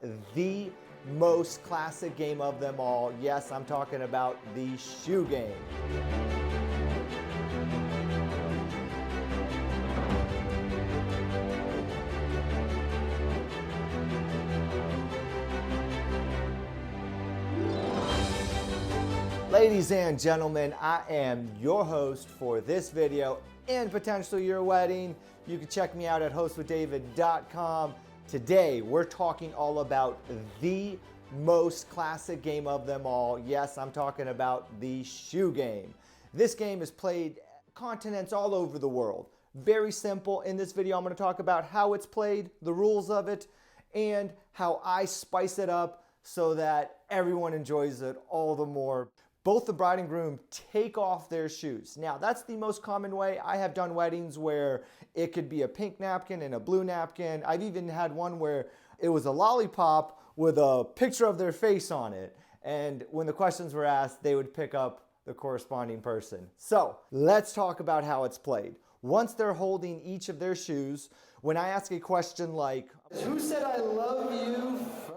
The most classic game of them all. Yes, I'm talking about the shoe game. Ladies and gentlemen, I am your host for this video and potentially your wedding. You can check me out at hostwithdavid.com. Today, we're talking all about the most classic game of them all. Yes, I'm talking about the shoe game. This game is played continents all over the world. Very simple. In this video, I'm going to talk about how it's played, the rules of it, and how I spice it up so that everyone enjoys it all the more. Both the bride and groom take off their shoes. Now, that's the most common way. I have done weddings where it could be a pink napkin and a blue napkin. I've even had one where it was a lollipop with a picture of their face on it. And when the questions were asked, they would pick up the corresponding person. So let's talk about how it's played. Once they're holding each of their shoes, when I ask a question like, "Who said I love you first?"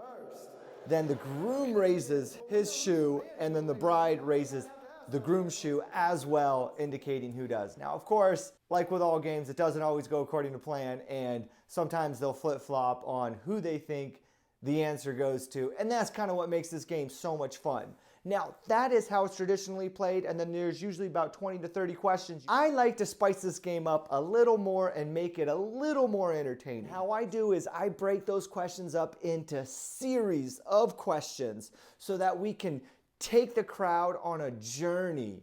Then the groom raises his shoe, and then the bride raises the groom's shoe as well, indicating who does. Now, of course, like with all games, it doesn't always go according to plan, and sometimes they'll flip-flop on who they think the answer goes to, and that's kind of what makes this game so much fun. Now, that is how it's traditionally played, and then there's usually about 20 to 30 questions. I like to spice this game up a little more and make it a little more entertaining. How I do is I break those questions up into series of questions so that we can take the crowd on a journey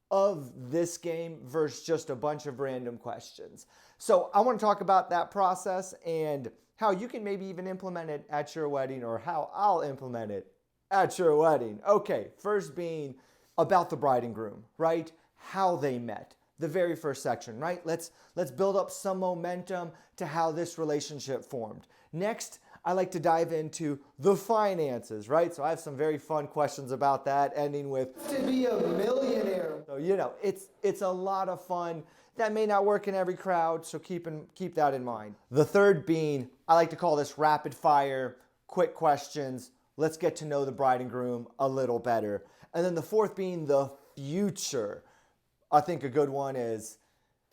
of this game versus just a bunch of random questions. So I want to talk about that process and how you can maybe even implement it at your wedding, or how I'll implement it at your wedding. Okay, first being about the bride and groom, right? How they met. The very first section, right? Let's build up some momentum to how this relationship formed. Next, I like to dive into the finances, right? So I have some very fun questions about that, ending with to be a millionaire. So it's a lot of fun. That may not work in every crowd, so keep that in mind. The third being, I like to call this rapid fire, quick questions. Let's get to know the bride and groom a little better. And then the fourth being the future. I think a good one is,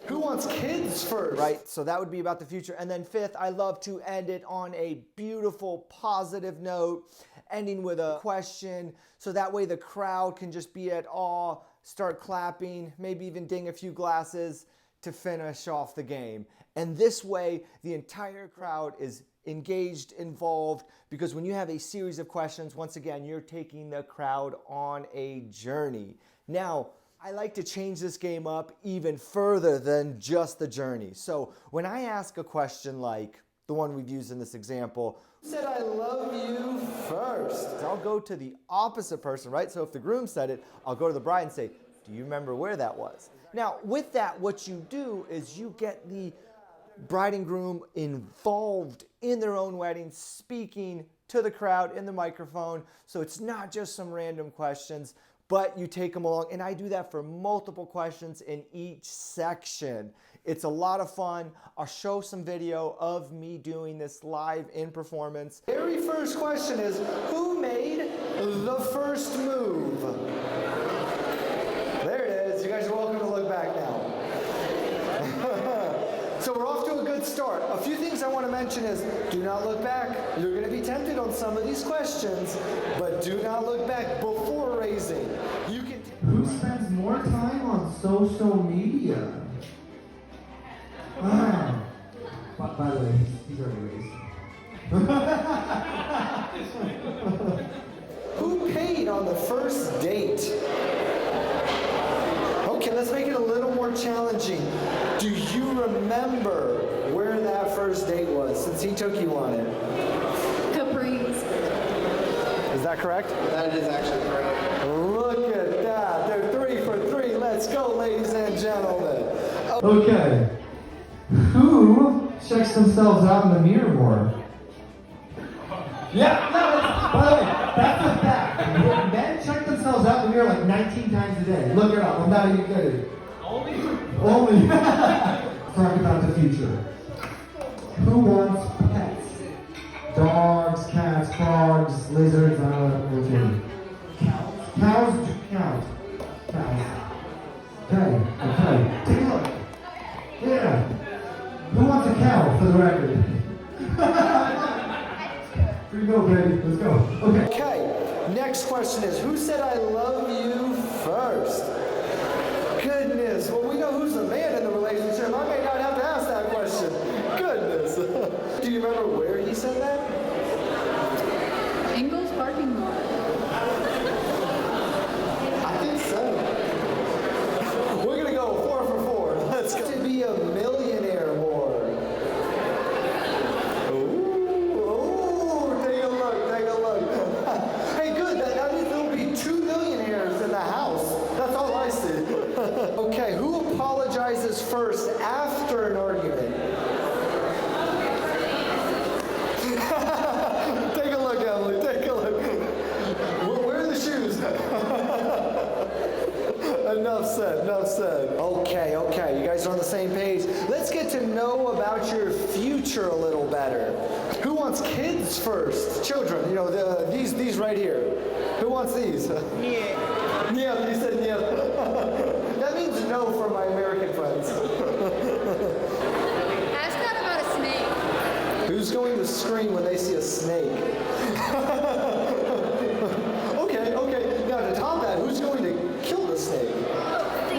who wants kids first? Right, so that would be about the future. And then fifth, I love to end it on a beautiful, positive note, ending with a question, so that way the crowd can just be at awe, start clapping, maybe even ding a few glasses to finish off the game. And this way, the entire crowd is engaged, involved, because when you have a series of questions, once again, you're taking the crowd on a journey. Now, I like to change this game up even further than just the journey. So when I ask a question like the one we've used in this example, who said I love you first? I'll go to the opposite person, right? So if the groom said it, I'll go to the bride and say, do you remember where that was? Now, with that, what you do is you get the bride and groom involved in their own wedding, speaking to the crowd in the microphone. So it's not just some random questions, but you take them along. And I do that for multiple questions in each section. It's a lot of fun. I'll show some video of me doing this live in performance. Very first question is, who made the first move? There it is. You guys are welcome to look back now. So we're off to a good start. A few things I want to mention is, do not look back. You're going to be tempted on some of these questions, but do not look back before raising. You can. Who spends more time on social media? By the way, he's already raised. Who paid on the first date? Okay, let's make it a little more challenging. Do you remember where that first date was, since he took you on it? Capri's. Is that correct? That is actually correct. Look at that. They're 3 for 3. Let's go, ladies and gentlemen. Okay. Who checks themselves out in the mirror more? Yeah, no, by the way, that's a fact. Men check themselves out in the mirror like 19 times a day. Look it up, I'm not even kidding. Only. Talk about the future. Who wants pets? Dogs, cats, dogs, lizards, I don't know what cows. Cows count. Cows. Okay. Take a look. Yeah. Who wants a cow for the record? Here you go, baby. Let's go. Okay. Okay, next question is, who said I love you first? Goodness, well, we know who's the man in the relationship. I may not have to ask that question. Goodness. Do you remember where he said that? Ingles parking lot. I think so. We're gonna go 4 for 4. Let's go. To be a millionaire more. Ooh, take a look, take a look. Hey, good, that means there'll be 2 millionaires in the house. That's all I see. Okay, who apologizes first after an argument? Take a look, Emily, take a look. Where are the shoes? Enough said, enough said. Okay, you guys are on the same page. Let's get to know about your future a little better. Who wants kids first? Children, you know, these right here. Who wants these? Yeah. Yeah, you said yeah. That means no for my American friends. Ask that about a snake. Who's going to scream when they see a snake? Okay. Now to top that, who's going to kill the snake?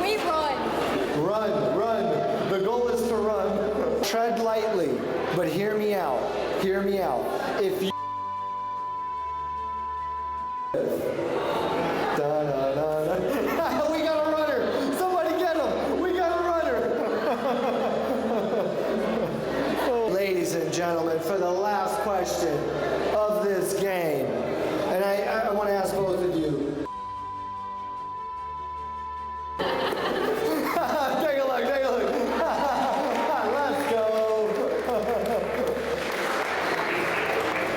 We run. Run. The goal is to run. Tread lightly, but hear me out. Hear me out. If you we got a runner. Somebody get him. We got a runner. Ladies and gentlemen, for the last question of this game, and I want to ask both of you. Take a look. Let's go.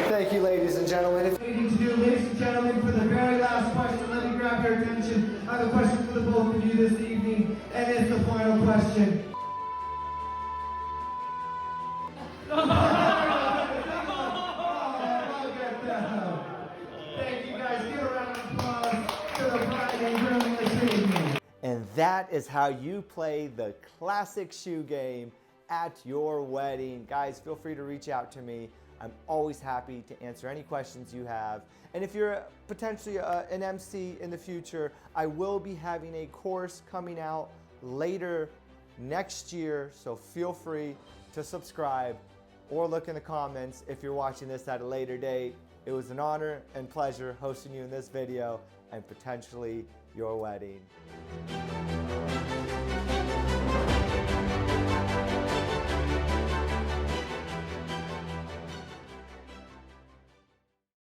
Thank you, ladies and gentlemen. What we need to do, ladies and gentlemen, for the very last question, let me grab your attention. I have a question for the both of you this evening, and it's the final question. Thank you guys. Give a round of applause to the bride and groom this evening. And that is how you play the classic shoe game at your wedding. Guys, feel free to reach out to me. I'm always happy to answer any questions you have. And if you're potentially an MC in the future, I will be having a course coming out later next year, so feel free to subscribe or look in the comments if you're watching this at a later date. It was an honor and pleasure hosting you in this video and potentially your wedding.